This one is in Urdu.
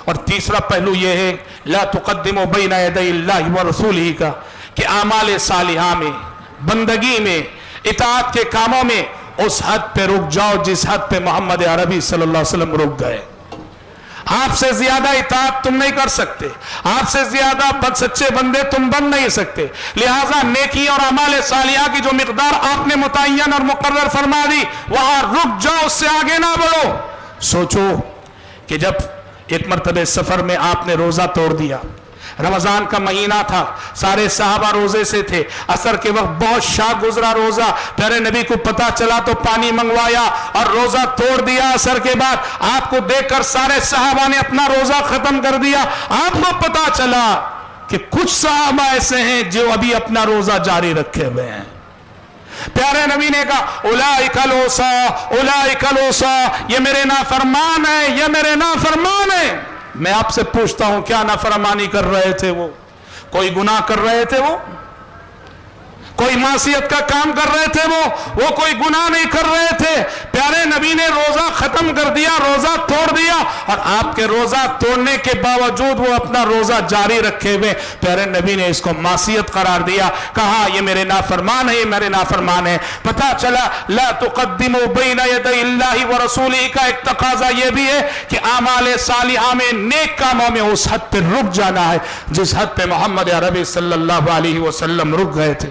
اور تیسرا پہلو یہ ہے لا تقدموا بین یدی اللہ ورسولہ کا کہ اعمال صالحہ میں، بندگی میں، اطاعت کے کاموں میں اس حد پہ رک جاؤ جس حد پہ محمد عربی صلی اللہ علیہ وسلم رک گئے۔ آپ سے زیادہ اطاعت تم نہیں کر سکتے، آپ سے زیادہ سچے بندے تم بن نہیں سکتے، لہٰذا نیکی اور اعمال صالحہ کی جو مقدار آپ نے متعین اور مقرر فرما دی وہاں رک جاؤ، اس سے آگے نہ بڑھو۔ سوچو کہ جب ایک مرتبہ سفر میں آپ نے روزہ توڑ دیا، رمضان کا مہینہ تھا، سارے صحابہ روزے سے تھے، عصر کے وقت بہت شاق گزرا روزہ، پیارے نبی کو پتا چلا تو پانی منگوایا اور روزہ توڑ دیا۔ عصر کے بعد آپ کو دیکھ کر سارے صحابہ نے اپنا روزہ ختم کر دیا۔ آپ کو پتا چلا کہ کچھ صحابہ ایسے ہیں جو ابھی اپنا روزہ جاری رکھے ہوئے ہیں۔ پیارے نبی نے کہا اولئک العصا، اولئک العصا، یہ میرے نافرمان ہیں، یہ میرے نافرمان ہیں۔ میں آپ سے پوچھتا ہوں کیا نافرمانی کر رہے تھے وہ؟ کوئی گناہ کر رہے تھے وہ؟ کوئی معصیت کا کام کر رہے تھے وہ کوئی گناہ نہیں کر رہے تھے۔ پیارے نبی نے روزہ ختم کر دیا، روزہ توڑ دیا، اور آپ کے روزہ توڑنے کے باوجود وہ اپنا روزہ جاری رکھے ہوئے۔ پیارے نبی نے اس کو معصیت قرار دیا، کہا یہ میرے نافرمان ہیں، یہ میرے نافرمان ہیں۔ پتہ چلا لا تقدموا بین یدی اللہ ورسولہ کا ایک تقاضا یہ بھی ہے کہ اعمال صالحہ میں، نیک کاموں میں اس حد پہ رک جانا ہے جس حد پہ محمد عربی صلی اللہ علیہ وسلم رک گئے تھے۔